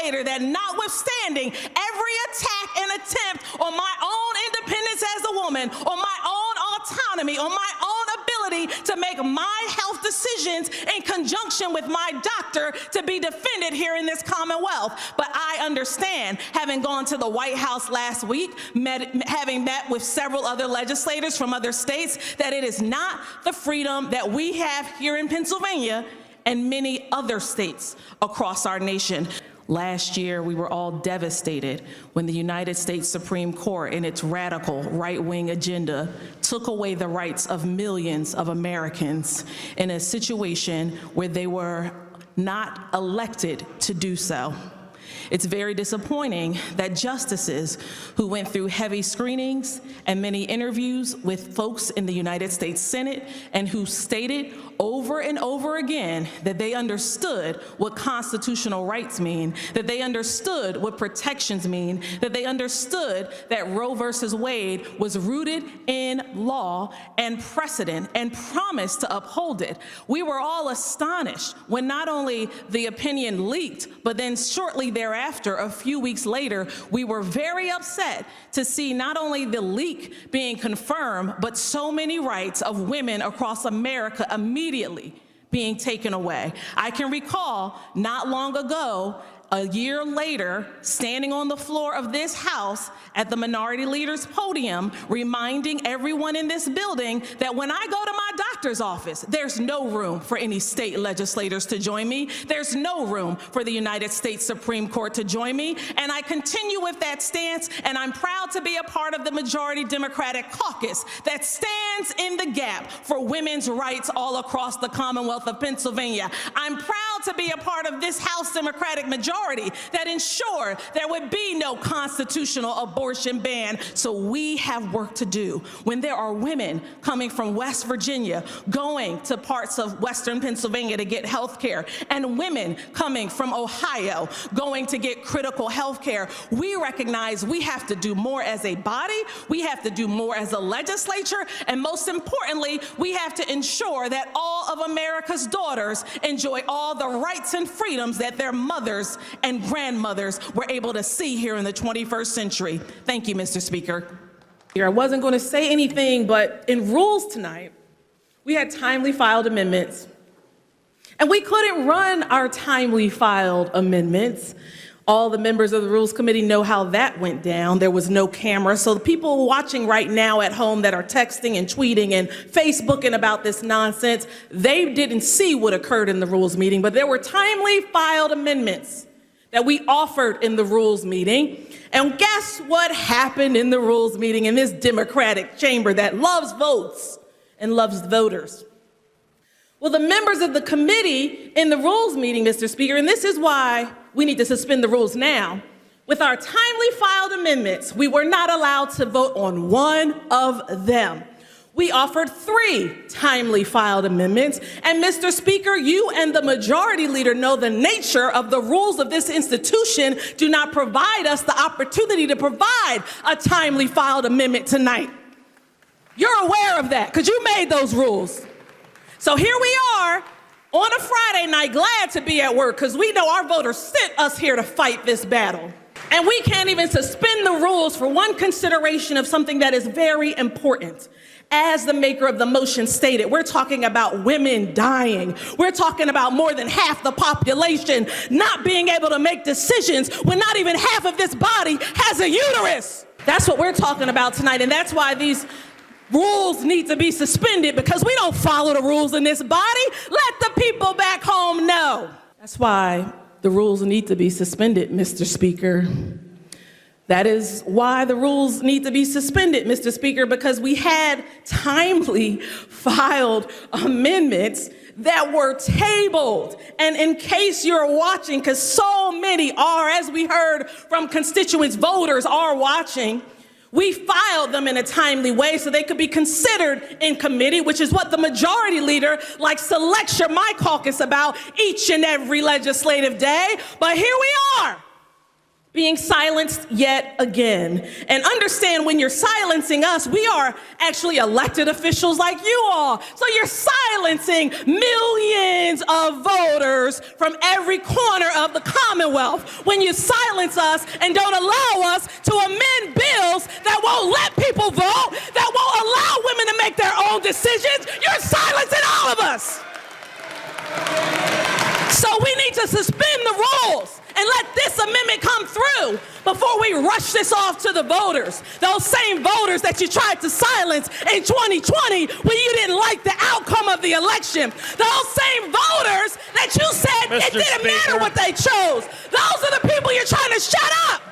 legislator that, notwithstanding every attack and attempt on my own independence as a woman, on my own autonomy, on my own ability to make my health decisions in conjunction with my doctor to be defended here in this Commonwealth. But I understand, having gone to the White House last week, having met with several other legislators from other states, that it is not the freedom that we have here in Pennsylvania and many other states across our nation. Last year, we were all devastated when the United States Supreme Court, in its radical right-wing agenda, took away the rights of millions of Americans in a situation where they were not elected to do so. It's very disappointing that justices who went through heavy screenings and many interviews with folks in the United States Senate and who stated over and over again that they understood what constitutional rights mean, that they understood what protections mean, that they understood that Roe versus Wade was rooted in law and precedent and promised to uphold it. We were all astonished when not only the opinion leaked, but then shortly thereafter, a few weeks later, we were very upset to see not only the leak being confirmed, but so many rights of women across America immediately being taken away. I can recall not long ago, a year later, standing on the floor of this House at the Minority Leader's podium, reminding everyone in this building that when I go to my doctor's office, there's no room for any state legislators to join me. There's no room for the United States Supreme Court to join me. And I continue with that stance, and I'm proud to be a part of the majority Democratic caucus that stands in the gap for women's rights all across the Commonwealth of Pennsylvania. I'm proud to be a part of this House Democratic majority that ensure there would be no constitutional abortion ban. So we have work to do. When there are women coming from West Virginia going to parts of Western Pennsylvania to get health care, and women coming from Ohio going to get critical health care, we recognize we have to do more as a body, we have to do more as a legislature, and most importantly, we have to ensure that all of America's daughters enjoy all the rights and freedoms that their mothers and grandmothers were able to see here in the 21st century. Thank you, Mr. Speaker. I wasn't going to say anything, but in rules tonight, we had timely filed amendments, and we couldn't run our timely filed amendments. All the members of the Rules Committee know how that went down. There was no camera, so the people watching right now at home that are texting and tweeting and Facebooking about this nonsense, they didn't see what occurred in the Rules meeting, but there were timely filed amendments that we offered in the Rules meeting. And guess what happened in the Rules meeting in this Democratic chamber that loves votes and loves voters? Well, the members of the committee in the Rules meeting, Mr. Speaker, and this is why we need to suspend the rules now, with our timely filed amendments, we were not allowed to vote on one of them. We offered 3 timely filed amendments, and Mr. Speaker, you and the majority leader know the nature of the rules of this institution do not provide us the opportunity to provide a timely filed amendment tonight. You're aware of that, because you made those rules. So here we are on a Friday night, glad to be at work, because we know our voters sent us here to fight this battle. And we can't even suspend the rules for one consideration of something that is very important. As the maker of the motion stated, we're talking about women dying. We're talking about more than half the population not being able to make decisions when not even half of this body has a uterus. That's what we're talking about tonight, and that's why these rules need to be suspended, because we don't follow the rules in this body. Let the people back home know. That's why the rules need to be suspended, Mr. Speaker. That is why the rules need to be suspended, Mr. Speaker, because we had timely filed amendments that were tabled. And in case you're watching, because so many are, as we heard from constituents, voters are watching, we filed them in a timely way so they could be considered in committee, which is what the majority leader likes to lecture my caucus about each and every legislative day. But here we are. being silenced yet again. And understand, when you're silencing us, we are actually elected officials like you all. So you're silencing millions of voters from every corner of the Commonwealth when you silence us and don't allow us to amend bills that won't let people vote, that won't allow women to make their own decisions. You're silencing all of us. So we need to suspend the rules and let this amendment come through before we rush this off to the voters. Those same voters that you tried to silence in 2020 when you didn't like the outcome of the election. Those same voters that you said it didn't matter what they chose. Those are the people you're trying to shut up.